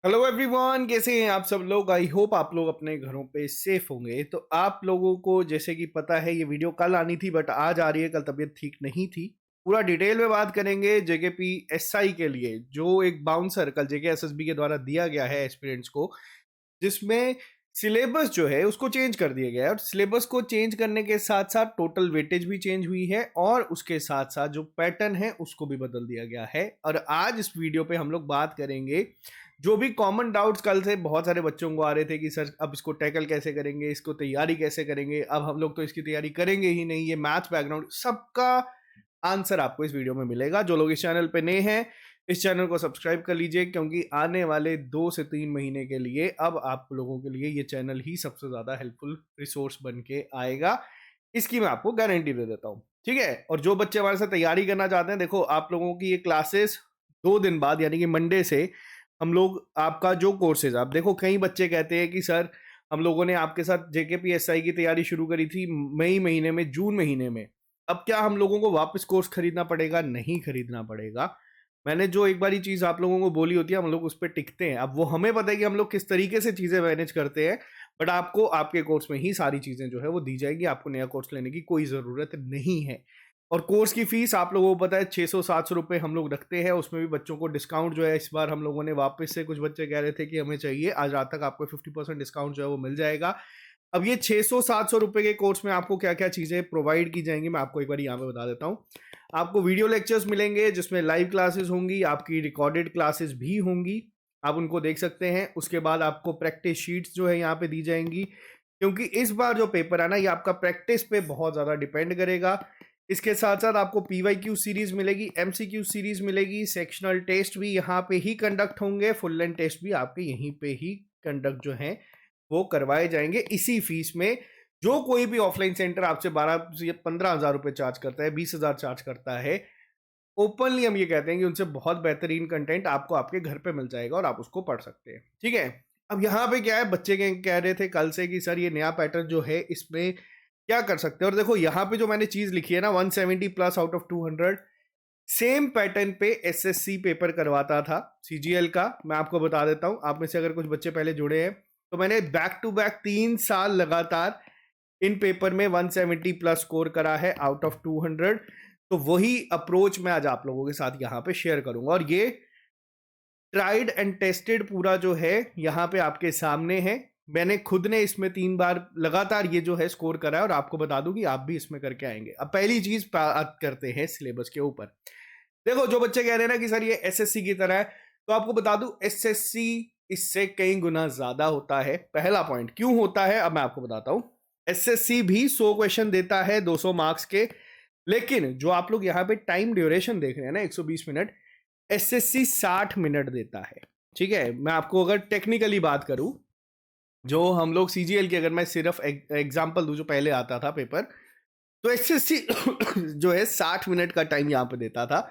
Hello everyone, कैसे हैं आप सब लोग। आई होप आप लोग अपने घरों पे सेफ होंगे। तो आप लोगों को जैसे कि पता है, ये वीडियो कल आनी थी बट आज आ रही है। कल तबीयत ठीक नहीं थी। पूरा डिटेल में बात करेंगे जेकेपी एसआई के लिए, जो एक बाउंसर कल जेके एसएसबी के द्वारा दिया गया है एस्पिरेंट्स को, जिसमें सिलेबस जो है उसको चेंज कर दिया गया है। और सिलेबस को चेंज करने के साथ साथ टोटल वेटेज भी चेंज हुई है और उसके साथ साथ जो पैटर्न है उसको भी बदल दिया गया है। और आज इस वीडियो पे हम लोग बात करेंगे जो भी कॉमन डाउट्स कल से बहुत सारे बच्चों को आ रहे थे कि सर अब इसको टैकल कैसे करेंगे, इसको तैयारी कैसे करेंगे। अब हम लोग तो इसकी तैयारी करेंगे ही नहीं, ये मैथ बैकग्राउंड सबका आंसर आपको इस वीडियो में मिलेगा। जो लोग इस चैनल पे नए हैं, इस चैनल को सब्सक्राइब कर लीजिए, क्योंकि आने वाले 2 से 3 महीने के लिए अब आप लोगों के लिए ये चैनल ही सबसे ज्यादा हेल्पफुल रिसोर्स बन के आएगा। इसकी मैं आपको गारंटी दे देता हूँ, ठीक है। और जो बच्चे हमारे साथ तैयारी करना चाहते हैं, देखो आप लोगों की ये क्लासेस 2 दिन बाद यानी कि मंडे से हम लोग आपका जो कोर्सेज, आप देखो कई बच्चे कहते हैं कि सर हम लोगों ने आपके साथ जेकेपीएसआई की तैयारी शुरू करी थी मई महीने में, जून महीने में, अब क्या हम लोगों को वापस कोर्स खरीदना पड़ेगा? नहीं खरीदना पड़ेगा। मैंने जो एक बार चीज आप लोगों को बोली होती है, हम लोग उस पर टिकते हैं। अब वो हमें पता है कि हम लोग किस तरीके से चीजें मैनेज करते हैं, बट आपको आपके कोर्स में ही सारी चीजें जो है वो दी जाएगी। आपको नया कोर्स लेने की कोई जरूरत नहीं है। और कोर्स की फीस आप लोगों को पता है 600-700 रुपए हम लोग रखते हैं। उसमें भी बच्चों को डिस्काउंट जो है इस बार हम लोगों ने वापस से, कुछ बच्चे कह रहे थे कि हमें चाहिए, आज रात तक आपको 50% डिस्काउंट जो है वो मिल जाएगा। अब ये 600-700 रुपए के कोर्स में आपको क्या क्या चीजें प्रोवाइड की जाएंगी, मैं आपको एक बार यहाँ पे बता देता हूँ। आपको वीडियो लेक्चर्स मिलेंगे जिसमें लाइव क्लासेस होंगी, आपकी रिकॉर्डेड क्लासेस भी होंगी, आप उनको देख सकते हैं। उसके बाद आपको प्रैक्टिस शीट्स जो है यहाँ पे दी जाएंगी, क्योंकि इस बार जो पेपर है ना, ये आपका प्रैक्टिस पे बहुत ज्यादा डिपेंड करेगा। इसके साथ साथ आपको पीवाईक्यू सीरीज मिलेगी, एमसीक्यू सीरीज मिलेगी, सेक्शनल टेस्ट भी यहाँ पे ही कंडक्ट होंगे, फुल लेंथ टेस्ट भी आपके यहीं पे ही कंडक्ट जो है वो करवाए जाएंगे इसी फीस में। जो कोई भी ऑफलाइन सेंटर आपसे 12 से 15 हजार रुपए चार्ज करता है, 20 हजार चार्ज करता है, ओपनली हम ये कहते हैं कि उनसे बहुत बेहतरीन कंटेंट आपको आपके घर पे मिल जाएगा और आप उसको पढ़ सकते हैं, ठीक है। अब यहाँ पे क्या है, बच्चे कह रहे थे कल से कि सर ये नया पैटर्न जो है इसमें क्या कर सकते हैं। और देखो यहाँ पे जो मैंने चीज लिखी है ना, 170 plus out of 200, same pattern पे एसएससी पेपर करवाता था सीजीएल का। मैं आपको बता देता हूं, आप में से अगर कुछ बच्चे पहले जुड़े हैं तो मैंने बैक टू बैक 3 साल लगातार इन पेपर में 170 प्लस स्कोर करा है आउट ऑफ 200। तो वही अप्रोच मैं आज आप लोगों के साथ यहाँ पे शेयर करूंगा, और ये ट्राइड एंड टेस्टेड पूरा जो है यहाँ पे आपके सामने है। मैंने खुद ने इसमें 3 बार लगातार ये जो है स्कोर करा है, और आपको बता दूं कि आप भी इसमें करके आएंगे। अब पहली चीज बात करते हैं सिलेबस के ऊपर। देखो जो बच्चे कह रहे हैं ना कि सर ये एसएससी की तरह है, तो आपको बता दूं एसएससी इससे कई गुना ज्यादा होता है। पहला पॉइंट क्यों होता है, अब मैं आपको बताता हूं। एसएससी भी 100 क्वेश्चन देता है 200 मार्क्स के, लेकिन जो आप लोग यहाँ पे टाइम ड्यूरेशन देख रहे हैं ना 120 मिनट, एसएससी 60 मिनट देता है, ठीक है। मैं आपको अगर टेक्निकली बात करूं, जो हम लोग सीजीएल की, अगर मैं सिर्फ एग्जांपल दूं जो पहले आता था पेपर, तो एसएससी जो है 60 मिनट का टाइम यहाँ पे देता था।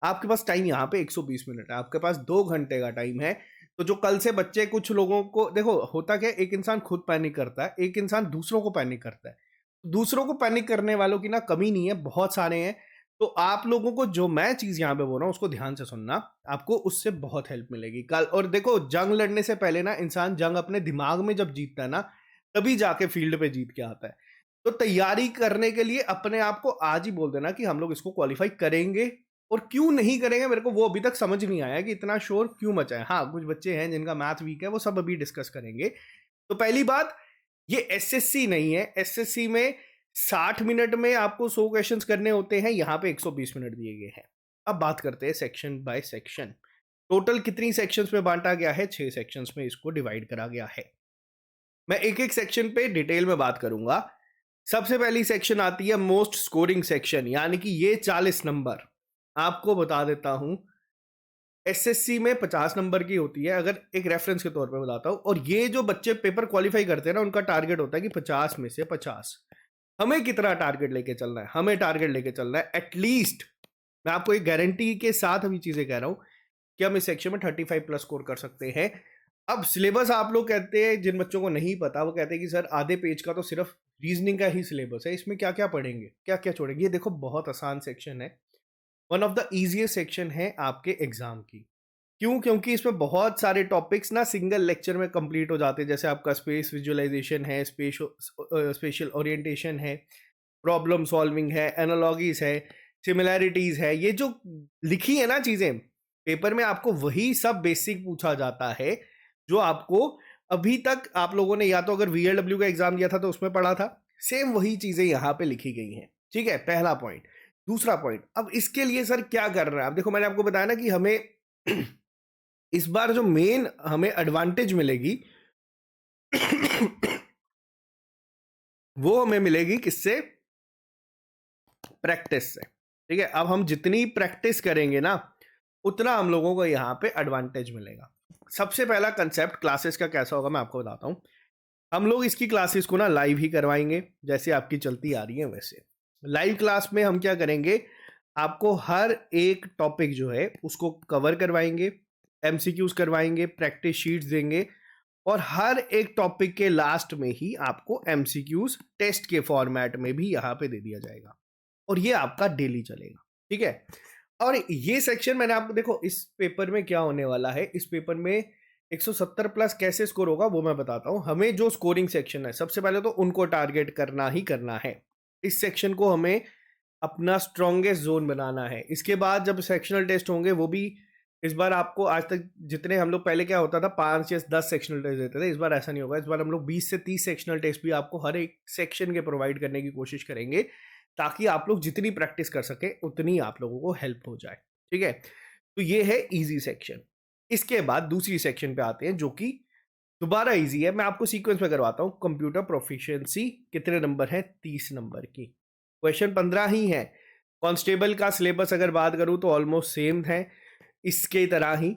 आपके पास टाइम यहाँ पे 120 मिनट है, आपके पास 2 घंटे का टाइम है। तो जो कल से बच्चे, कुछ लोगों को देखो होता क्या, एक इंसान खुद पैनिक करता है, एक इंसान दूसरों को पैनिक करता है। दूसरों को पैनिक करने वालों की ना कमी नहीं है, बहुत सारे हैं। तो आप लोगों को जो मैं चीज यहाँ पे बोल रहा हूँ उसको ध्यान से सुनना, आपको उससे बहुत हेल्प मिलेगी कल। और देखो जंग लड़ने से पहले ना इंसान जंग अपने दिमाग में जब जीतता है ना, तभी जाके फील्ड पे जीत के आता है। तो तैयारी करने के लिए अपने आप को आज ही बोल देना कि हम लोग इसको क्वालिफाई करेंगे। और क्यों नहीं करेंगे मेरे को वो अभी तक समझ नहीं आया कि इतना शोर क्यों मचा है। हाँ, कुछ बच्चे हैं जिनका मैथ वीक है, वो सब अभी डिस्कस करेंगे। तो पहली बात, ये एसएससी नहीं है। एसएससी में 60 मिनट में आपको 100 क्वेश्चंस करने होते हैं, यहाँ पे 120 मिनट दिए गए हैं। अब बात करते हैं सेक्शन बाय सेक्शन। टोटल कितनी सेक्शंस में बांटा गया है? 6 सेक्शंस में इसको डिवाइड करा गया है। मैं एक एक सेक्शन पे डिटेल में बात करूंगा। सबसे पहली सेक्शन आती है मोस्ट स्कोरिंग सेक्शन, यानी कि ये 40 नंबर। आपको बता देता हूं, एसएससी में 50 नंबर की होती है, अगर एक रेफरेंस के तौर पे बताता हूं। और ये जो बच्चे पेपर क्वालिफाई करते हैं ना, उनका टारगेट होता है कि 50 में से 50। हमें कितना टारगेट लेके चलना है? हमें टारगेट लेके चलना है एटलीस्ट, मैं आपको एक गारंटी के साथ अभी चीजें कह रहा हूं, कि हम इस सेक्शन में 35 प्लस स्कोर कर सकते हैं। अब सिलेबस आप लोग कहते हैं, जिन बच्चों को नहीं पता वो कहते हैं कि सर आधे पेज का तो सिर्फ रीजनिंग का ही सिलेबस है, इसमें क्या क्या पढ़ेंगे, क्या क्या छोड़ेंगे। ये देखो बहुत आसान सेक्शन है, one of the easiest section है आपके एग्जाम की। क्यों? क्योंकि इसमें बहुत सारे टॉपिक्स ना सिंगल लेक्चर में कंप्लीट हो जाते हैं। जैसे आपका स्पेस विजुअलाइजेशन है, स्पेशल ओरिएंटेशन है, प्रॉब्लम सॉल्विंग है, एनालॉजीज है, सिमिलैरिटीज है। ये जो लिखी है ना चीजें पेपर में, आपको वही सब बेसिक पूछा जाता है जो आपको अभी तक आप लोगों ने या तो अगर VLW का एग्जाम दिया था तो उसमें पढ़ा था, सेम वही चीजें यहाँ पे लिखी गई हैं। ठीक है, पहला पॉइंट। दूसरा पॉइंट, अब इसके लिए सर क्या कर रहे हैं? अब देखो, मैंने आपको बताया ना कि हमें इस बार जो मेन हमें एडवांटेज मिलेगी वो हमें मिलेगी किससे? प्रैक्टिस से। ठीक है, अब हम जितनी प्रैक्टिस करेंगे ना उतना हम लोगों को यहाँ पे एडवांटेज मिलेगा। सबसे पहला कंसेप्ट क्लासेस का कैसा होगा मैं आपको बताता हूँ। हम लोग इसकी क्लासेस को ना लाइव ही करवाएंगे, जैसे आपकी चलती आ रही है वैसे। लाइव क्लास में हम क्या करेंगे, आपको हर एक टॉपिक जो है उसको कवर करवाएंगे, MCQs करवाएंगे, प्रैक्टिस शीट्स देंगे, और हर एक टॉपिक के लास्ट में ही आपको MCQs टेस्ट के फॉर्मेट में भी यहाँ पे दे दिया जाएगा, और ये आपका डेली चलेगा। ठीक है, और ये सेक्शन मैंने आपको, देखो इस पेपर में क्या होने वाला है, इस पेपर में 170 प्लस कैसे स्कोर होगा वो मैं बताता हूं। हमें जो स्कोरिंग सेक्शन है सबसे पहले तो उनको टारगेट करना ही करना है। इस सेक्शन को हमें अपना स्ट्रॉन्गेस्ट जोन बनाना है। इसके बाद जब सेक्शनल टेस्ट होंगे वो भी इस बार आपको, आज तक जितने हम लोग पहले क्या होता था 5 या 10 सेक्शनल टेस्ट देते थे, इस बार ऐसा नहीं होगा। इस बार हम लोग 20 से 30 सेक्शनल टेस्ट भी आपको हर एक सेक्शन के प्रोवाइड करने की कोशिश करेंगे, ताकि आप लोग जितनी प्रैक्टिस कर सके उतनी आप लोगों को हेल्प हो जाए। ठीक है, तो ये है इजी सेक्शन। इसके बाद दूसरी सेक्शन पे आते हैं जो कि दोबारा इजी है, मैं आपको सीक्वेंस में करवाता हूं। कंप्यूटर प्रोफिशिएंसी कितने नंबर है? 30 नंबर की। क्वेश्चन 15 ही है। कांस्टेबल का सिलेबस अगर बात करूं तो ऑलमोस्ट सेम है, इसके तरह ही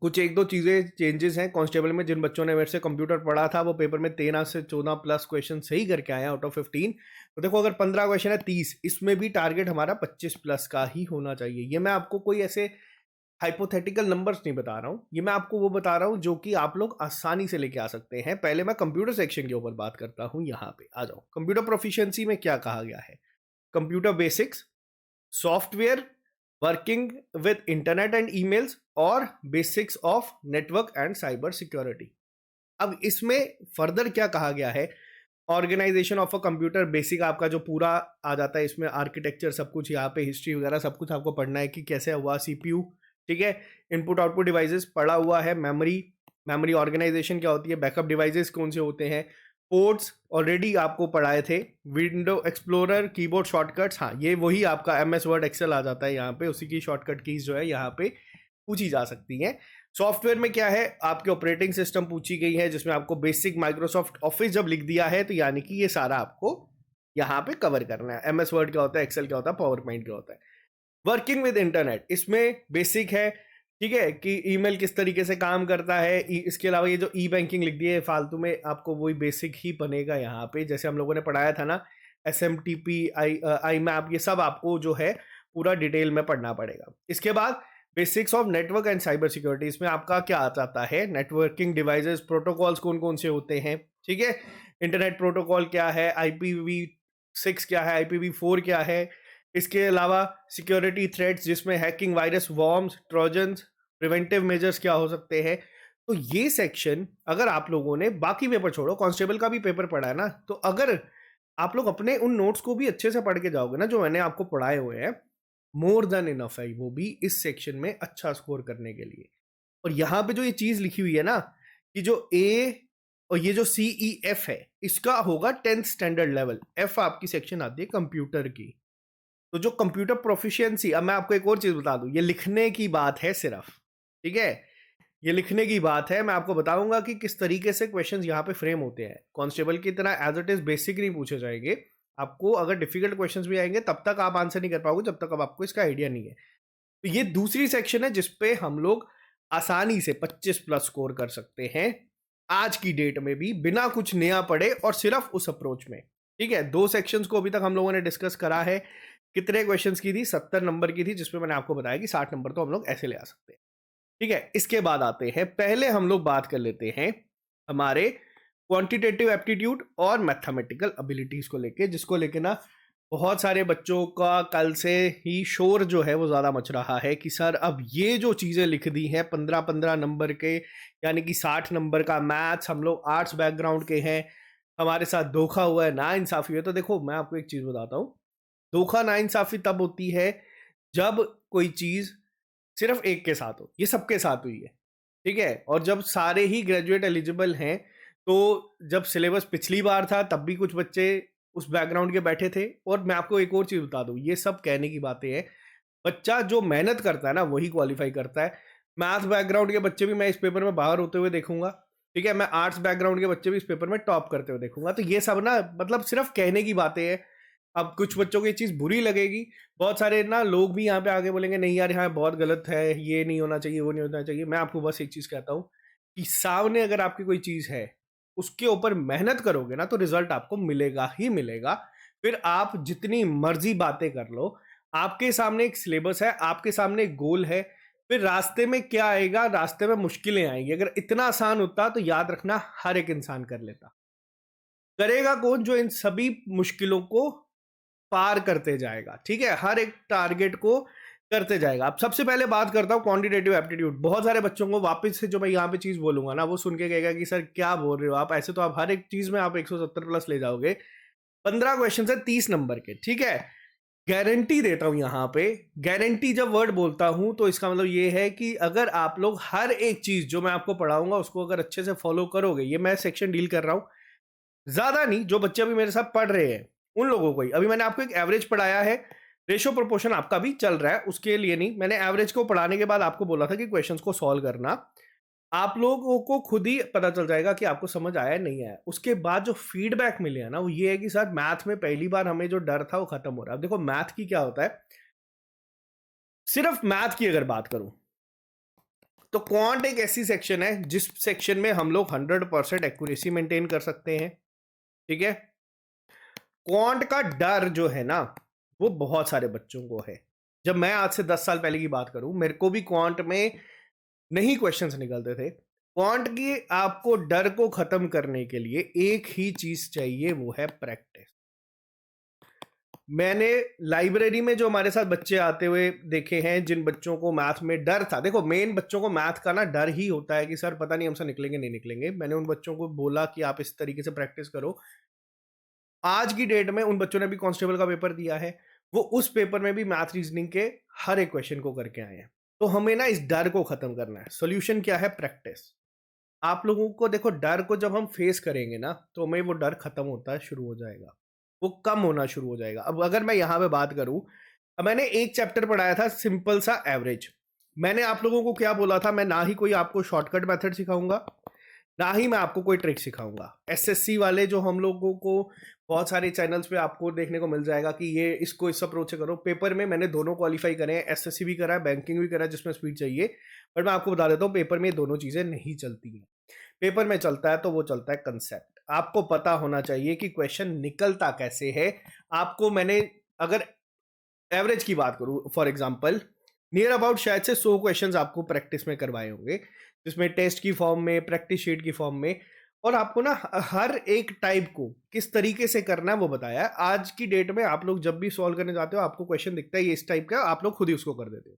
कुछ एक दो चीजें चेंजेस हैं। कांस्टेबल में जिन बच्चों ने मेरे से कंप्यूटर पढ़ा था वो पेपर में 13 से 14 प्लस क्वेश्चन सही करके आए आउट ऑफ 15। तो देखो, अगर 15 क्वेश्चन है 30, इसमें भी टारगेट हमारा 25 प्लस का ही होना चाहिए। ये मैं आपको कोई ऐसे हाइपोथेटिकल नंबर्स नहीं बता रहा हूँ, ये मैं आपको वो बता रहा हूँ जो कि आप लोग आसानी से लेके आ सकते हैं। पहले मैं कंप्यूटर सेक्शन के ऊपर बात करता हूँ। यहाँ पे आ जाओ। कंप्यूटर प्रोफिशिएंसी में क्या कहा गया है? Computer basics, software, working with internet and emails, और basics of network and cyber security. अब इसमें फर्दर क्या कहा गया है? Organisation of a computer basic आपका जो पूरा आ जाता है, इसमें आर्किटेक्चर सब कुछ, यहाँ पे हिस्ट्री वगैरह सब कुछ आपको पढ़ना है कि कैसे हुआ CPU। ठीक है, इनपुट आउटपुट डिवाइसेस पढ़ा हुआ है। मेमोरी ऑर्गेनाइजेशन क्या होती है, बैकअप डिवाइसेस कौन से होते हैं, पोर्ट्स ऑलरेडी आपको पढ़ाए थे, विंडो एक्सप्लोरर, कीबोर्ड शॉर्टकट्स, हाँ ये वही आपका MS वर्ड एक्सेल आ जाता है यहाँ पे, उसी की शॉर्टकट कीज जो है यहाँ पे पूछी जा सकती हैं। सॉफ्टवेयर में क्या है, आपके ऑपरेटिंग सिस्टम पूछी गई है, जिसमें आपको बेसिक माइक्रोसॉफ्ट ऑफिस जब लिख दिया है तो यानी कि ये सारा आपको यहाँ पे कवर करना है। MS वर्ड क्या होता है, एक्सेल क्या होता है, पावर पॉइंट क्या होता है। वर्किंग विद इंटरनेट इसमें बेसिक है। ठीक है, कि ईमेल किस तरीके से काम करता है। इसके अलावा ये जो बैंकिंग लिख दिए फालतू में, आपको वही बेसिक ही बनेगा यहाँ पे, जैसे हम लोगों ने पढ़ाया था ना, SMTP, IMAP, ये सब आपको जो है पूरा डिटेल में पढ़ना पड़ेगा। इसके बाद basics of network and cyber security, इसमें आपका क्या आ जाता है, नेटवर्किंग डिवाइसेस, प्रोटोकॉल्स कौन कौन से होते हैं। ठीक है, इंटरनेट प्रोटोकॉल क्या है, IPv6 क्या है, IPv4 क्या है। इसके अलावा सिक्योरिटी थ्रेट्स, जिसमें hacking, virus, worms, trojans, preventive measures क्या हो सकते हैं। तो ये सेक्शन अगर आप लोगों ने, बाकी पेपर छोड़ो, कांस्टेबल का भी पेपर पढ़ा है ना, तो अगर आप लोग अपने उन नोट्स को भी अच्छे से पढ़ के जाओगे ना जो मैंने आपको पढ़ाए हुए हैं, मोर देन इनफ है वो भी इस सेक्शन में अच्छा स्कोर करने के लिए। और यहाँ पे जो ये चीज लिखी हुई है ना, कि जो A और ये जो CEF है, इसका होगा 10th स्टैंडर्ड लेवल। F आपकी सेक्शन आती है कंप्यूटर की। तो जो कंप्यूटर प्रोफिशिएंसी, अब मैं आपको एक और चीज बता दूं, ये लिखने की बात है सिर्फ। ठीक है, ये लिखने की बात है। मैं आपको बताऊंगा कि किस तरीके से क्वेश्चंस यहाँ पे फ्रेम होते हैं। कांस्टेबल की तरह एज इट इज बेसिक नहीं पूछे जाएंगे। आपको अगर डिफिकल्ट क्वेश्चंस भी आएंगे तब तक आप आंसर नहीं कर पाओगे जब तक अब आपको इसका आइडिया नहीं है। तो ये दूसरी सेक्शन है जिसपे हम लोग आसानी से 25 प्लस स्कोर कर सकते हैं आज की डेट में भी, बिना कुछ नया पढ़े और सिर्फ उस अप्रोच में। ठीक है, 2 सेक्शंस को अभी तक हम लोगों ने डिस्कस करा है। कितने क्वेश्चंस की थी? 70 नंबर की थी, जिसमें मैंने आपको बताया कि 60 नंबर तो हम लोग ऐसे ले आ सकते हैं। ठीक है, इसके बाद आते हैं, पहले हम लोग बात कर लेते हैं हमारे क्वांटिटेटिव एप्टीट्यूड और मैथमेटिकल एबिलिटीज को लेके, जिसको लेके ना बहुत सारे बच्चों का कल से ही शोर जो है वो ज़्यादा मच रहा है कि सर अब ये जो चीज़ें लिख दी हैं 15-15 नंबर के, यानी कि 60 नंबर का मैथ्स, हम लोग आर्ट्स बैकग्राउंड के हैं, हमारे साथ धोखा हुआ है, नाइंसाफ़ी है। तो देखो मैं आपको एक चीज़ बताता हूँ, धोखा नाइंसाफ़ी तब होती है जब कोई चीज़ सिर्फ एक के साथ हो, ये सबके साथ हुई है, ठीक है? और जब सारे ही ग्रेजुएट एलिजिबल हैं, तो जब सिलेबस पिछली बार था तब भी कुछ बच्चे उस बैकग्राउंड के बैठे थे। और मैं आपको एक और चीज़ बता दूँ, ये सब कहने की बातें हैं, बच्चा जो मेहनत करता है ना वही क्वालीफाई करता है। मैथ बैकग्राउंड के बच्चे भी मैं इस पेपर में बाहर होते हुए देखूँगा, ठीक है? मैं आर्ट्स बैकग्राउंड के बच्चे भी इस पेपर में टॉप करते हुए देखूँगा। तो ये सब ना मतलब सिर्फ कहने की बातें हैं। अब कुछ बच्चों को ये चीज़ बुरी लगेगी, बहुत सारे ना लोग भी यहाँ पे आके बोलेंगे नहीं यार यहाँ बहुत गलत है, ये नहीं होना चाहिए, वो नहीं होना चाहिए। मैं आपको बस एक चीज़ कहता हूँ कि सामने अगर आपकी कोई चीज़ है, उसके ऊपर मेहनत करोगे ना तो रिज़ल्ट आपको मिलेगा ही मिलेगा। फिर आप जितनी मर्ज़ी बातें कर लो, आपके सामने एक सिलेबस है, आपके सामने एक गोल है, फिर रास्ते में क्या आएगा, रास्ते में मुश्किलें आएँगी। अगर इतना आसान होता तो याद रखना हर एक इंसान कर लेता। करेगा कौन? जो इन सभी मुश्किलों को पार करते जाएगा, ठीक है? हर एक टारगेट को करते जाएगा। अब सबसे पहले बात करता हूँ क्वांटिटेटिव एप्टीट्यूड। बहुत सारे बच्चों को वापस से जो मैं यहाँ पे चीज़ बोलूँगा ना, वो सुन के कहेगा कि सर क्या बोल रहे हो आप? ऐसे तो आप हर एक चीज़ में आप 170 प्लस ले जाओगे। 15 क्वेश्चन है 30 नंबर के, ठीक है? गारंटी देता हूँ यहाँ पे, गारंटी जब वर्ड बोलता हूँ तो इसका मतलब ये है कि अगर आप लोग हर एक चीज़ जो मैं आपको पढ़ाऊँगा उसको अगर अच्छे से फॉलो करोगे, ये मैं सेक्शन डील कर रहा हूँ, ज़्यादा नहीं, जो बच्चे अभी मेरे साथ पढ़ रहे हैं, उन लोगों को ही। अभी मैंने आपको एक एवरेज पढ़ाया है, रेशियो प्रोपोर्शन आपका भी चल रहा है, उसके लिए नहीं। मैंने एवरेज को पढ़ाने के बाद आपको बोला था कि क्वेश्चंस को सॉल्व करना। आप लोगों को खुद ही पता चल जाएगा कि आपको समझ आया है, नहीं आया। उसके बाद जो फीडबैक मिले हैं ना, वो ये है कि सर मैथ में पहली बार हमें जो डर था वो खत्म हो रहा है। अब देखो मैथ की क्या होता है, सिर्फ मैथ की अगर बात करूं तो क्वांट एक ऐसी सेक्शन है जिस सेक्शन में हम लोग 100% एक्यूरेसी मेंटेन कर सकते हैं, ठीक है? क्वांट का डर जो है ना वो बहुत सारे बच्चों को है। जब मैं आज से 10 साल पहले की बात करूं, मेरे को भी क्वांट में नहीं क्वेश्चंस निकलते थे। क्वांट की आपको डर को खत्म करने के लिए एक ही चीज चाहिए, वो है प्रैक्टिस। मैंने लाइब्रेरी में जो हमारे साथ बच्चे आते हुए देखे हैं, जिन बच्चों को मैथ में डर था, देखो मेन बच्चों को मैथ का ना डर ही होता है कि सर पता नहीं हमसे निकलेंगे नहीं निकलेंगे। मैंने उन बच्चों को बोला कि आप इस तरीके से प्रैक्टिस करो। आज की डेट में उन बच्चों ने भी कांस्टेबल का पेपर दिया है, वो उस पेपर में भी मैथ रीजनिंग के हर एक क्वेश्चन को करके आए हैं। तो हमें ना इस डर को खत्म करना है। सॉल्यूशन क्या है? प्रैक्टिस। आप लोगों को देखो, डर को जब हम फेस करेंगे ना तो हमें वो डर खत्म होता है शुरू हो जाएगा, वो कम होना शुरू हो जाएगा। अब अगर मैं यहाँ पे बात करूं, अब मैंने एक चैप्टर पढ़ाया था सिंपल सा एवरेज। मैंने आप लोगों को क्या बोला था? मैं ना ही कोई आपको शॉर्टकट मेथड सिखाऊंगा, ना ही मैं आपको कोई ट्रिक सिखाऊंगा। एसएससी वाले जो हम लोगों को बहुत सारे चैनल्स पे आपको देखने को मिल जाएगा कि ये इसको इस अप्रोच से करो। पेपर में मैंने दोनों क्वालिफाई करे हैं, एसएससी भी करा है, बैंकिंग भी करा है जिसमें स्पीड चाहिए। बट मैं आपको बता देता हूँ पेपर में दोनों चीज़ें नहीं चलती हैं। पेपर में चलता है तो वो चलता है कंसेप्ट। आपको पता होना चाहिए कि क्वेश्चन निकलता कैसे है। आपको मैंने अगर एवरेज की बात करूं फॉर एग्जांपल, नियर अबाउट शायद से 100 क्वेश्चंस आपको प्रैक्टिस में करवाए होंगे, जिसमें टेस्ट की फॉर्म में, प्रैक्टिस शीट की फॉर्म में, और आपको ना हर एक टाइप को किस तरीके से करना है वो बताया है। आज की डेट में आप लोग जब भी सॉल्व करने जाते हो आपको क्वेश्चन दिखता है ये इस टाइप का, आप लोग खुद ही उसको कर देते हो।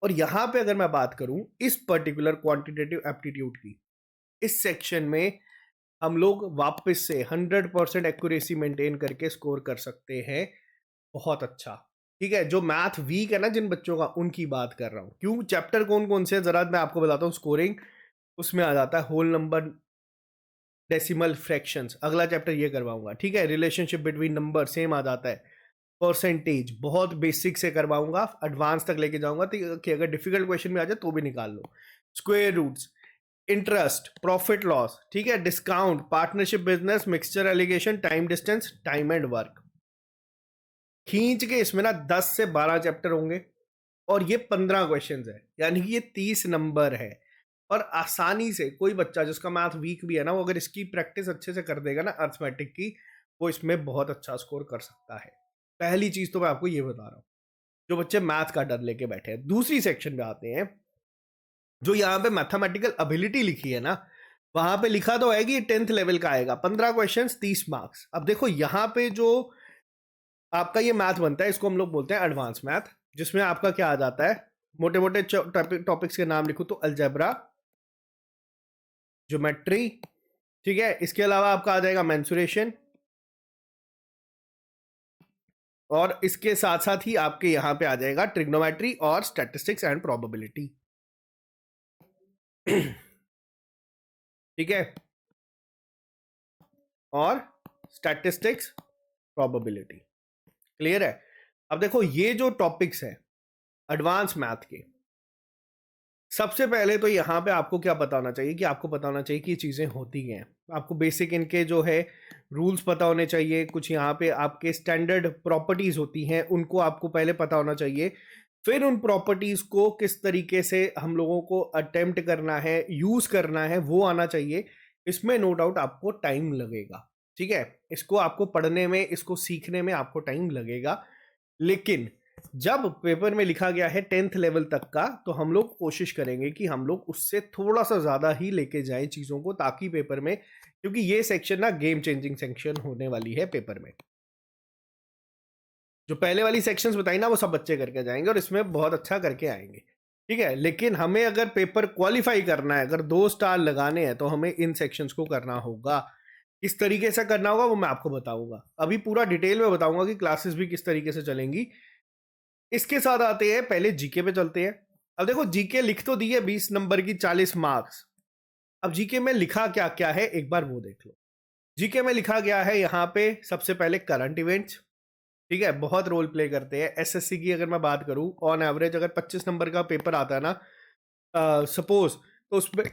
और यहाँ पे अगर मैं बात करूं इस पर्टिकुलर क्वांटिटेटिव एप्टीट्यूड की, इस सेक्शन में हम लोग वापस से 100% एक्यूरेसी मेंटेन करके स्कोर कर सकते हैं। बहुत अच्छा, ठीक है? जो मैथ वीक है ना जिन बच्चों का, उनकी बात कर रहा हूं। क्यों? चैप्टर कौन कौन से जरा मैं आपको बताता हूँ। स्कोरिंग उसमें आ जाता है, होल नंबर, डेसिमल, फ्रैक्शंस, अगला चैप्टर ये करवाऊंगा, ठीक है? रिलेशनशिप बिटवीन नंबर सेम आ जाता है। परसेंटेज बहुत बेसिक से करवाऊंगा, एडवांस तक लेके जाऊंगा कि अगर डिफिकल्ट क्वेश्चन में आ जाए तो भी निकाल लो। Square roots, interest, profit loss, ठीक है? Discount, partnership business, mixture alligation, time distance, time and work. खींच के इसमें ना 10 से 12 चैप्टर होंगे और ये 15 क्वेश्चन है, यानी कि ये 30 नंबर है। और आसानी से कोई बच्चा जिसका मैथ वीक भी है ना, वो अगर इसकी प्रैक्टिस अच्छे से कर देगा ना अर्थमेटिक की, वो इसमें बहुत अच्छा स्कोर कर सकता है। पहली चीज तो मैं आपको ये बता रहा हूँ, जो बच्चे मैथ का डर लेके बैठे हैं। दूसरी सेक्शन में आते हैं, जो यहाँ पे मैथमेटिकल एबिलिटी लिखी है ना, वहां पे लिखा तो है कि 10th लेवल का आएगा, 15 क्वेश्चंस 30 मार्क्स। अब देखो यहाँ पे जो आपका ये मैथ बनता है, इसको हम लोग बोलते हैं एडवांस मैथ, जिसमें आपका क्या आ जाता है, मोटे मोटे टॉपिक्स के नाम लिखूं तो अलजेब्रा, ज्योमेट्री, ठीक है। इसके अलावा आपका आ जाएगा मेंसुरेशन, और इसके साथ साथ ही आपके यहां पे आ जाएगा ट्रिग्नोमेट्री और स्टैटिस्टिक्स एंड प्रोबेबिलिटी। ठीक है, और स्टैटिस्टिक्स, प्रोबेबिलिटी, क्लियर है। अब देखो ये जो टॉपिक्स है एडवांस मैथ के, सबसे पहले तो यहाँ पे आपको क्या पता होना चाहिए कि आपको पता होना चाहिए कि ये चीज़ें होती हैं। आपको बेसिक इनके जो है रूल्स पता होने चाहिए, कुछ यहाँ पे आपके स्टैंडर्ड प्रॉपर्टीज होती हैं उनको आपको पहले पता होना चाहिए। फिर उन प्रॉपर्टीज को किस तरीके से हम लोगों को अटेम्प्ट करना है, यूज करना है, वो आना चाहिए। इसमें नो डाउट आपको टाइम लगेगा, ठीक है। इसको आपको पढ़ने में, इसको सीखने में आपको टाइम लगेगा, लेकिन जब पेपर में लिखा गया है 10th लेवल तक का, तो हम लोग कोशिश करेंगे कि हम लोग उससे थोड़ा सा ज्यादा ही लेके जाएं चीजों को, ताकि पेपर में, क्योंकि ये सेक्शन ना गेम चेंजिंग सेक्शन होने वाली है पेपर में। जो पहले वाली सेक्शंस बताई ना वो सब बच्चे करके जाएंगे और इसमें बहुत अच्छा करके आएंगे, ठीक है। लेकिन हमें अगर पेपर क्वालिफाई करना है, अगर 2 स्टार लगाने हैं, तो हमें इन सेक्शंस को करना होगा। किस तरीके से करना होगा वो मैं आपको बताऊंगा, अभी पूरा डिटेल में बताऊंगा कि क्लासेस भी किस तरीके से चलेंगी। इसके साथ आते हैं, पहले जीके पे चलते हैं। अब देखो जीके लिख तो दी है 20 नंबर की, 40 मार्क्स। अब जीके में लिखा क्या क्या है एक बार वो देख लो। जीके में लिखा गया है यहाँ पे सबसे पहले करंट इवेंट्स, ठीक है, बहुत रोल प्ले करते हैं। एसएससी की अगर मैं बात करूं, ऑन एवरेज अगर 25 नंबर का पेपर आता है ना, सपोज, तो उसमें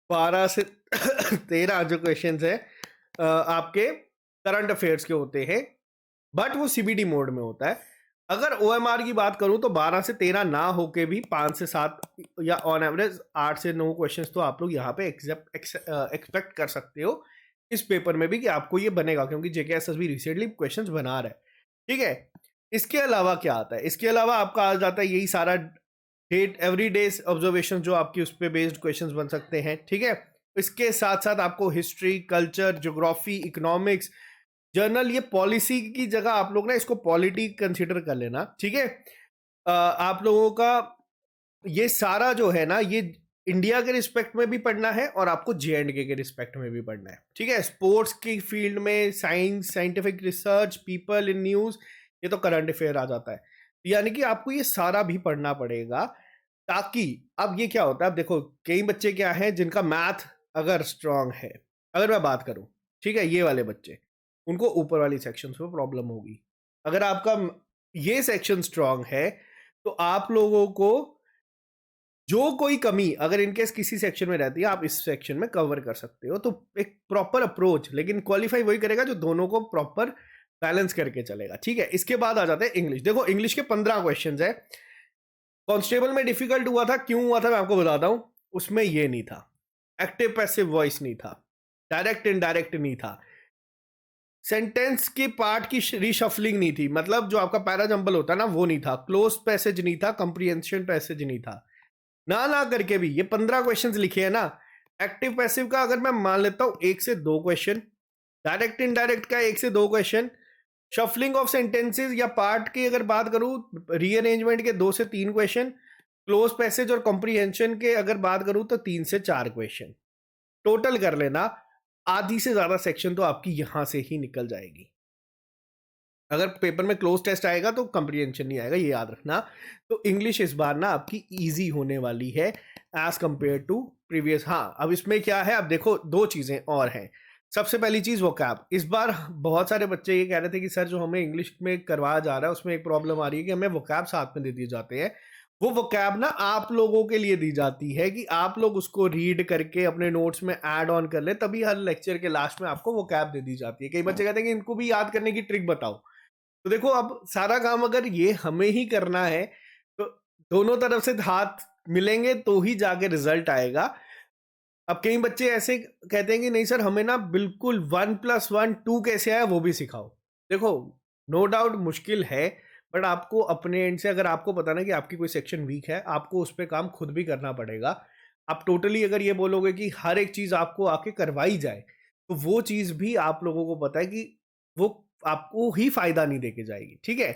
12 से 13 जो क्वेश्चन है आपके करंट अफेयर्स के होते हैं, बट वो सीबीडी मोड में होता है। अगर ओएमआर की बात करूं तो 12 से 13 ना होके भी 5 से 7 या ऑन एवरेज 8 से 9 क्वेश्चंस तो आप लोग यहाँ पे एक्सपेक्ट कर सकते हो इस पेपर में भी, कि आपको ये बनेगा, क्योंकि जेकेएसएसबी रिसेंटली क्वेश्चंस बना रहा है, ठीक है। इसके अलावा क्या आता है, इसके अलावा आपका आ जाता है यही सारा डेट एवरी डेज ऑब्जर्वेशन, जो आपकी उस पर बेस्ड क्वेश्चंस बन सकते हैं, ठीक है। इसके साथ साथ आपको history, culture, geography, economics, journal, ये पॉलिसी की जगह आप लोग ना इसको पॉलिटी कंसीडर कर लेना, ठीक है। आप लोगों का ये सारा जो है ना, ये इंडिया के रिस्पेक्ट में भी पढ़ना है और आपको जेएंडके के रिस्पेक्ट में भी पढ़ना है, ठीक है। स्पोर्ट्स की फील्ड में science, scientific research, people in news, ये तो करंट अफेयर आ जाता है। यानी कि आपको ये सारा भी पढ़ना पड़ेगा, ताकि अब ये क्या होता है, अब देखो कई बच्चे क्या है जिनका मैथ अगर स्ट्रांग है, अगर मैं बात करूं, ठीक है, ये वाले बच्चे, उनको ऊपर वाली सेक्शन में प्रॉब्लम होगी। अगर आपका ये सेक्शन स्ट्रांग है, तो आप लोगों को जो कोई कमी अगर इनकेस किसी सेक्शन में रहती है, आप इस सेक्शन में कवर कर सकते हो। तो एक प्रॉपर अप्रोच, लेकिन क्वालिफाई वही करेगा जो दोनों को प्रॉपर बैलेंस करके चलेगा, ठीक है। इसके बाद आ जाते हैं इंग्लिश। देखो इंग्लिश के 15 क्वेश्चन है। कांस्टेबल में डिफिकल्ट हुआ था, क्यों हुआ था मैं आपको बताता हूं। उसमें ये नहीं था, एक्टिव पैसिव वॉइस नहीं था, डायरेक्ट इनडायरेक्ट नहीं था, सेंटेंस के पार्ट की रीशफलिंग नहीं थी, मतलब जो आपका पैरा जंबल होता है ना वो नहीं था, क्लोज पैसेज नहीं था, कंप्रीहेंशन पैसेज नहीं था। ना करके भी ये 15 क्वेश्चंस लिखे हैं ना। एक्टिव पैसिव का अगर मैं मान लेता हूं 1 से 2 क्वेश्चन, डायरेक्ट इनडायरेक्ट का 1 से 2 क्वेश्चन, शफलिंग ऑफ सेंटेंसेस या पार्ट की अगर बात करूं रीअरेंजमेंट के 2 से 3 क्वेश्चन, क्लोज पैसेज और कॉम्प्रीहेंशन के अगर बात करूं तो 3 से 4 क्वेश्चन टोटल कर लेना। आधी से ज्यादा सेक्शन तो आपकी यहां से ही निकल जाएगी। अगर पेपर में क्लोज टेस्ट आएगा तो कंप्रीहेंशन नहीं आएगा, ये याद रखना। तो इंग्लिश इस बार ना आपकी इजी होने वाली है एज कंपेयर टू प्रीवियस। हाँ, अब इसमें क्या है, अब देखो 2 चीजें और हैं। सबसे पहली चीज वोकैब। इस बार बहुत सारे बच्चे ये कह रहे थे कि सर जो हमें इंग्लिश में करवाया जा रहा है उसमें एक प्रॉब्लम आ रही है कि हमें वोकैब साथ में दे दिए जाते हैं। वो वोकैब ना आप लोगों के लिए दी जाती है कि आप लोग उसको रीड करके अपने नोट्स में ऐड ऑन कर ले, तभी हर लेक्चर के लास्ट में आपको वोकैब दे दी जाती है। कई बच्चे कहते हैं कि इनको भी याद करने की ट्रिक बताओ। तो देखो अब सारा काम अगर ये हमें ही करना है, तो दोनों तरफ से हाथ मिलेंगे तो ही जाके रिजल्ट आएगा। अब कई बच्चे ऐसे कहते हैं कि नहीं सर हमें ना बिल्कुल 1+1 2 कैसे आया वो भी सिखाओ। देखो नो डाउट मुश्किल है, बट आपको अपने एंड से, अगर आपको पता ना कि आपकी कोई सेक्शन वीक है, आपको उस पर काम खुद भी करना पड़ेगा। आप टोटली अगर ये बोलोगे कि हर एक चीज आपको आके करवाई जाए, तो वो चीज भी आप लोगों को पता है कि वो आपको ही फायदा नहीं देके जाएगी, ठीक है।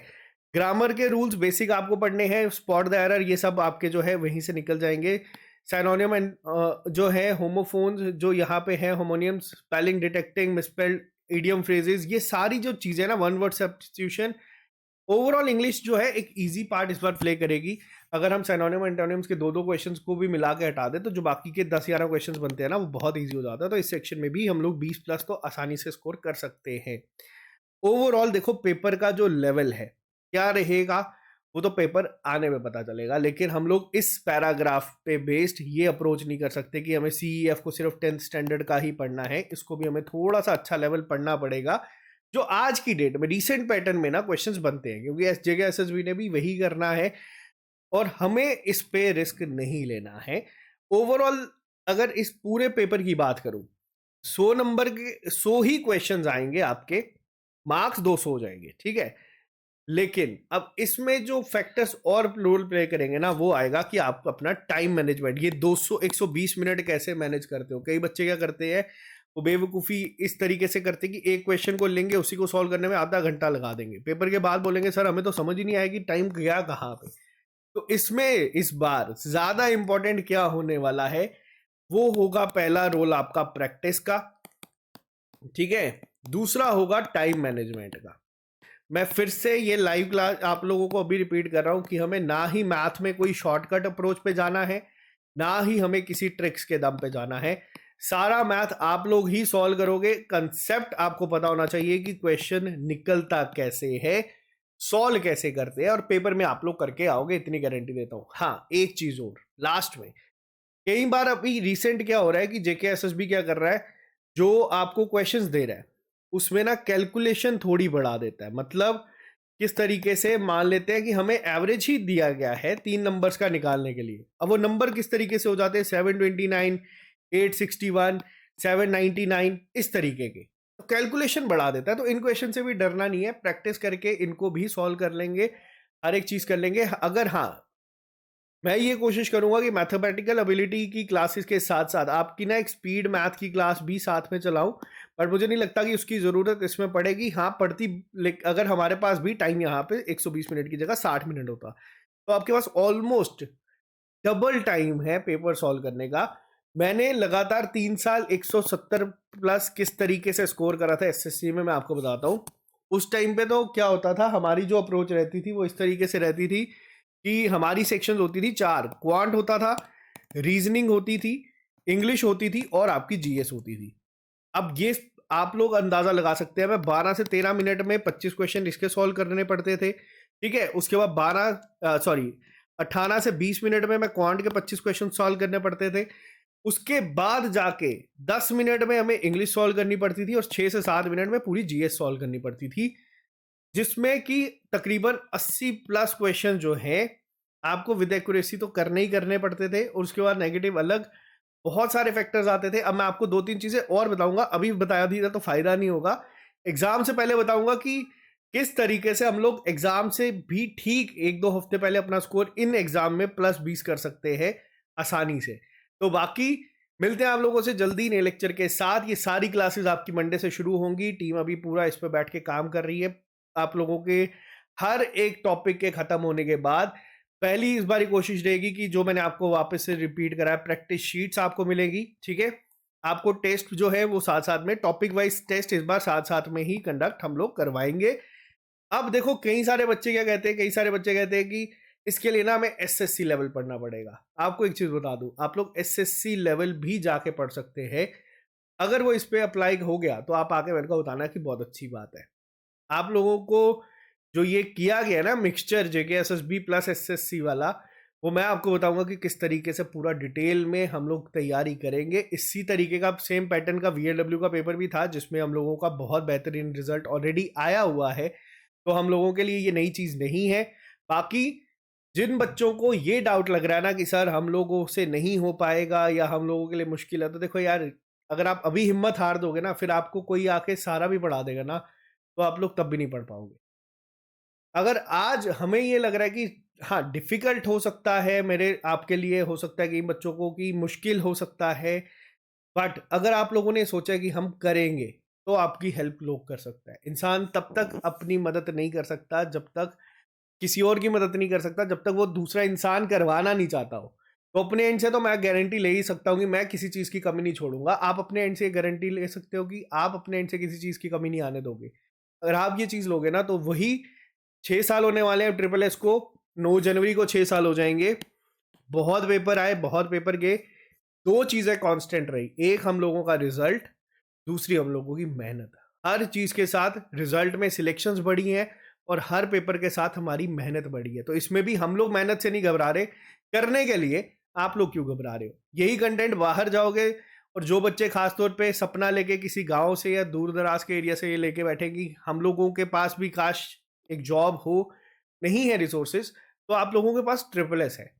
ग्रामर के रूल्स बेसिक आपको पढ़ने हैं, स्पॉट द एरर ये सब आपके जो है वहीं से निकल जाएंगे। साइनोनियम एंड जो है होमोफोन्स जो यहाँ पे है, homonyms, spelling detecting, misspelled idiom phrases, ये सारी जो चीजें ना, one word substitution, overall English जो है एक इजी पार्ट इस बार प्ले करेगी। अगर हम साइनोनियम एंटोनिम्स के दो क्वेश्चंस को भी मिला के हटा दें तो जो बाकी के 10-11 क्वेश्चंस बनते हैं ना वो बहुत इजी हो जाता है। तो इस सेक्शन में भी हम लोग 20 प्लस तो आसानी से स्कोर कर सकते हैं। ओवरऑल देखो पेपर का जो लेवल है क्या रहेगा वो तो पेपर आने में पता चलेगा, लेकिन हम लोग इस पैराग्राफ पे बेस्ड ये अप्रोच नहीं कर सकते कि हमें सीईएफ को सिर्फ 10th स्टैंडर्ड का ही पढ़ना है, इसको भी हमें थोड़ा सा अच्छा लेवल पढ़ना पड़ेगा जो आज की डेट में रिसेंट पैटर्न में ना क्वेश्चंस बनते हैं, क्योंकि जेके एसएसबी ने भी वही करना है और हमें इस पे रिस्क नहीं लेना है। ओवरऑल अगर इस पूरे पेपर की बात करूं, 100 नंबर के 100 ही क्वेश्चंस आएंगे, आपके मार्क्स 200 हो जाएंगे, ठीक है। लेकिन अब इसमें जो फैक्टर्स और रोल प्ले करेंगे ना वो आएगा कि आप अपना टाइम मैनेजमेंट, ये 200 120 मिनट कैसे मैनेज करते हो। कई बच्चे क्या करते हैं, वो बेवकूफ़ी इस तरीके से करते हैं कि एक क्वेश्चन को लेंगे, उसी को सॉल्व करने में आधा घंटा लगा देंगे, पेपर के बाद बोलेंगे सर हमें तो समझ ही नहीं आएगी टाइम गया कहाँ पे। तो इसमें इस बार ज्यादा इंपॉर्टेंट क्या होने वाला है, वो होगा पहला रोल आपका प्रैक्टिस का, ठीक है। दूसरा होगा टाइम मैनेजमेंट का। मैं फिर से ये लाइव क्लास आप लोगों को अभी रिपीट कर रहा हूं कि हमें ना ही मैथ में कोई शॉर्टकट अप्रोच पे जाना है, ना ही हमें किसी ट्रिक्स के दम पे जाना है। सारा मैथ आप लोग ही सॉल्व करोगे। कंसेप्ट आपको पता होना चाहिए कि क्वेश्चन निकलता कैसे है, सॉल्व कैसे करते हैं, और पेपर में आप लोग करके आओगे, इतनी गारंटी देता हूं। हाँ, एक चीज और लास्ट में, कई बार अभी रिसेंट क्या हो रहा है कि जेके एसएसबी क्या कर रहा है, जो आपको क्वेश्चंस दे रहा है उसमें ना कैलकुलेशन थोड़ी बढ़ा देता है। मतलब किस तरीके से, मान लेते हैं कि हमें एवरेज ही दिया गया है 3 नंबर्स का निकालने के लिए, अब वो नंबर किस तरीके से हो जाते हैं 729, 861, 799, इस तरीके के, तो कैलकुलेशन बढ़ा देता है। तो इन क्वेश्चन से भी डरना नहीं है, प्रैक्टिस करके इनको भी सॉल्व कर लेंगे, हर एक चीज कर लेंगे। अगर हाँ, मैं ये कोशिश करूंगा कि मैथमेटिकल एबिलिटी की क्लासेस के साथ साथ आपकी ना एक स्पीड मैथ की क्लास भी साथ में चलाऊं, पर मुझे नहीं लगता कि उसकी ज़रूरत इसमें पड़ेगी। हाँ पड़ती, अगर हमारे पास भी टाइम यहाँ पे 120 मिनट की जगह 60 मिनट होता तो आपके पास ऑलमोस्ट डबल टाइम है पेपर सॉल्व करने का। मैंने लगातार 3 साल 170 प्लस किस तरीके से स्कोर करा था एसएससी में, मैं आपको बताता हूँ। उस टाइम पे तो क्या होता था, हमारी जो अप्रोच रहती थी वो इस तरीके से रहती थी कि हमारी सेक्शंस होती थी 4, क्वांट होता था, रीजनिंग होती थी, इंग्लिश होती थी और आपकी जीएस होती थी। अब ये आप लोग अंदाजा लगा सकते हैं, मैं 12 से 13 मिनट में 25 क्वेश्चन इसके सॉल्व करने पड़ते थे, ठीक है। उसके बाद 18 से 20 मिनट में मैं क्वांट के 25 क्वेश्चन सॉल्व करने पड़ते थे। उसके बाद जाके 10 मिनट में हमें इंग्लिश सॉल्व करनी पड़ती थी और 6 से 7 मिनट में पूरी जीएस सॉल्व करनी पड़ती थी, जिसमें कि तकरीबन 80 प्लस क्वेश्चन जो है आपको विद एक्यूरेसी तो करने ही करने पड़ते थे, और उसके बाद नेगेटिव अलग बहुत सारे फैक्टर्स आते थे। अब मैं आपको 2-3 चीजें और बताऊंगा, अभी बता दी तो फायदा नहीं होगा। एग्जाम से पहले बताऊंगा कि किस तरीके से हम लोग एग्जाम से भी ठीक 1-2 हफ्ते पहले अपना स्कोर इन एग्जाम में +20 कर सकते हैं आसानी से। तो बाकी मिलते हैं आप लोगों से जल्दी नए लेक्चर के साथ। ये सारी क्लासेस आपकी मंडे से शुरू होंगी, टीम अभी पूरा इस पर बैठ के काम कर रही है। आप लोगों के हर एक टॉपिक के खत्म होने के बाद पहली इस बार कोशिश रहेगी कि जो मैंने आपको वापस से रिपीट करा है, प्रैक्टिस शीट्स आपको मिलेगी, ठीक है। आपको टेस्ट जो है वो साथ साथ में, टॉपिक वाइज टेस्ट इस बार साथ साथ में ही कंडक्ट हम लोग करवाएंगे। अब देखो कई सारे बच्चे क्या कहते हैं, कई सारे बच्चे कहते हैं कि इसके लिए ना हमें एसएससी लेवल पढ़ना पड़ेगा। आपको एक चीज बता दूं, आप लोग एसएससी लेवल भी जाके पढ़ सकते हैं। अगर वो इस पे अप्लाई हो गया तो आप आके मेरे को बताना कि बहुत अच्छी बात है। आप लोगों को जो ये किया गया ना मिक्सचर जेके एसएसबी प्लस एसएससी वाला, वो मैं आपको बताऊंगा कि किस तरीके से पूरा डिटेल में हम लोग तैयारी करेंगे। इसी तरीके का सेम पैटर्न का वीएलडब्ल्यू का पेपर भी था जिसमें हम लोगों का बहुत बेहतरीन रिजल्ट ऑलरेडी आया हुआ है, तो हम लोगों के लिए ये नई चीज नहीं है। बाकी जिन बच्चों को ये डाउट लग रहा है ना कि सर हम लोगों से नहीं हो पाएगा या हम लोगों के लिए मुश्किल है, तो देखो यार, अगर आप अभी हिम्मत हार दोगे ना, फिर आपको कोई आके सारा भी पढ़ा देगा ना, तो आप लोग तब भी नहीं पढ़ पाओगे। अगर आज हमें ये लग रहा है कि हाँ डिफिकल्ट हो सकता है, मेरे आपके लिए हो सकता है कि बच्चों को कि मुश्किल हो सकता है, बट अगर आप लोगों ने सोचा कि हम करेंगे, तो आपकी हेल्प लोग कर सकता है। इंसान तब तक अपनी मदद नहीं कर सकता जब तक किसी और की मदद नहीं कर सकता, जब तक वो दूसरा इंसान करवाना नहीं चाहता हो। तो अपने एंड से तो मैं गारंटी ले ही सकता हूँ कि मैं किसी चीज़ की कमी नहीं छोड़ूंगा। आप अपने एंड से गारंटी ले सकते हो कि आप अपने एंड से किसी चीज़ की कमी नहीं आने दोगे। अगर आप ये चीज़ लोगे ना, तो वही 6 साल होने वाले हैं ट्रिपल एस को। 9 जनवरी को 6 साल हो जाएंगे। बहुत पेपर आए, बहुत पेपर गए। दो चीज़ें कांस्टेंट रही, एक हम लोगों का रिजल्ट, दूसरी हम लोगों की मेहनत। हर चीज़ के साथ रिजल्ट में सिलेक्शंस बढ़ी हैं और हर पेपर के साथ हमारी मेहनत बढ़ी है। तो इसमें भी हम लोग मेहनत से नहीं घबरा रहे करने के लिए। आप लोग क्यों घबरा रहे हो? यही कंटेंट बाहर जाओगे और जो बच्चे खासतौर पे सपना लेके किसी गांव से या दूर दराज के एरिया से ये लेके बैठे कि हम लोगों के पास भी काश एक जॉब हो, नहीं है रिसोर्सेज, तो आप लोगों के पास ट्रिपल एस है।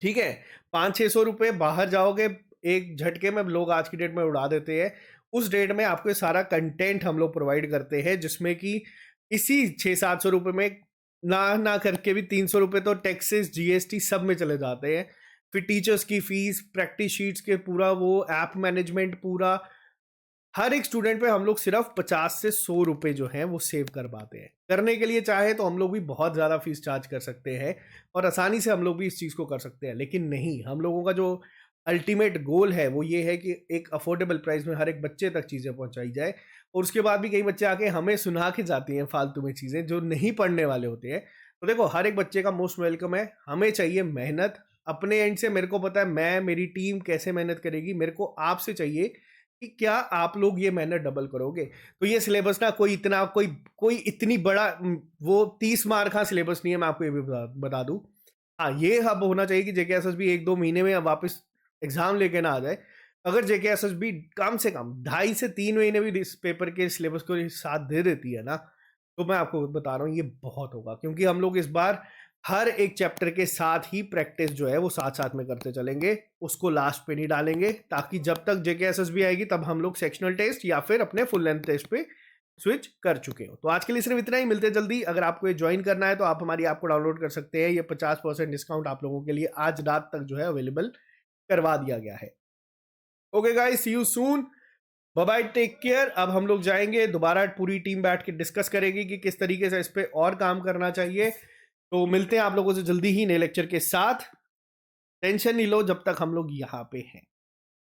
ठीक है, 500-600 रुपए बाहर जाओगे एक झटके में लोग आज की डेट में उड़ा देते हैं। उस डेट में आपको ये सारा कंटेंट हम लोग प्रोवाइड करते हैं, जिसमें कि इसी 600-700 रुपए में ना करके भी 300 रुपए तो टैक्सेस जीएसटी सब में चले जाते हैं। फिर टीचर्स की फीस, प्रैक्टिस शीट्स के पूरा वो ऐप मैनेजमेंट पूरा, हर एक स्टूडेंट पे हम लोग सिर्फ 50 से 100 रुपए जो हैं वो सेव कर पाते हैं। करने के लिए चाहे तो हम लोग भी बहुत ज़्यादा फीस चार्ज कर सकते हैं और आसानी से हम लोग भी इस चीज़ को कर सकते हैं, लेकिन नहीं, हम लोगों का जो अल्टीमेट गोल है वो ये है कि एक अफोर्डेबल प्राइस में हर एक बच्चे तक चीज़ें पहुंचाई जाए। और उसके बाद भी कई बच्चे आके हमें सुना के जाती हैं फालतू में चीज़ें जो नहीं पढ़ने वाले होते हैं। तो देखो, हर एक बच्चे का मोस्ट वेलकम है। हमें चाहिए मेहनत अपने एंड से। मेरे को पता है मैं, मेरी टीम कैसे मेहनत करेगी। मेरे को आपसे चाहिए कि क्या आप लोग ये मेहनत डबल करोगे। तो ये सिलेबस ना कोई इतना कोई इतनी बड़ा वो 30 मार्क का सिलेबस नहीं है, मैं आपको ये भी बता दूं। हाँ, ये हब होना चाहिए कि जेकेएसएसबी 1-2 महीने में वापस एग्जाम लेके ना आ जाए। अगर जेकेएसएसबी कम से कम 2.5 से 3 महीने भी इस पेपर के सिलेबस को साथ दे देती है ना, तो मैं आपको बता रहा हूँ ये बहुत होगा। क्योंकि हम लोग इस बार हर एक चैप्टर के साथ ही प्रैक्टिस जो है वो साथ साथ में करते चलेंगे, उसको लास्ट पे नहीं डालेंगे, ताकि जब तक जेकेएसएसबी आएगी तब हम लोग सेक्शनल टेस्ट या फिर अपने फुल लेंथ टेस्ट पे स्विच कर चुके हो। तो आज के लिए सिर्फ इतना ही, मिलते हैं जल्दी। अगर आपको ये ज्वाइन करना है तो आप हमारी ऐप को डाउनलोड कर सकते हैं। ये 50% डिस्काउंट आप लोगों के लिए आज रात तक जो है अवेलेबल करवा दिया गया है। Okay guys, see you soon, bye bye, take care. अब हम लोग जाएंगे दोबारा, पूरी टीम बैठ के डिस्कस करेगी कि किस तरीके से इस पे और काम करना चाहिए। तो मिलते हैं आप लोगों से जल्दी ही नए लेक्चर के साथ। टेंशन नहीं लो जब तक हम लोग यहाँ पे हैं।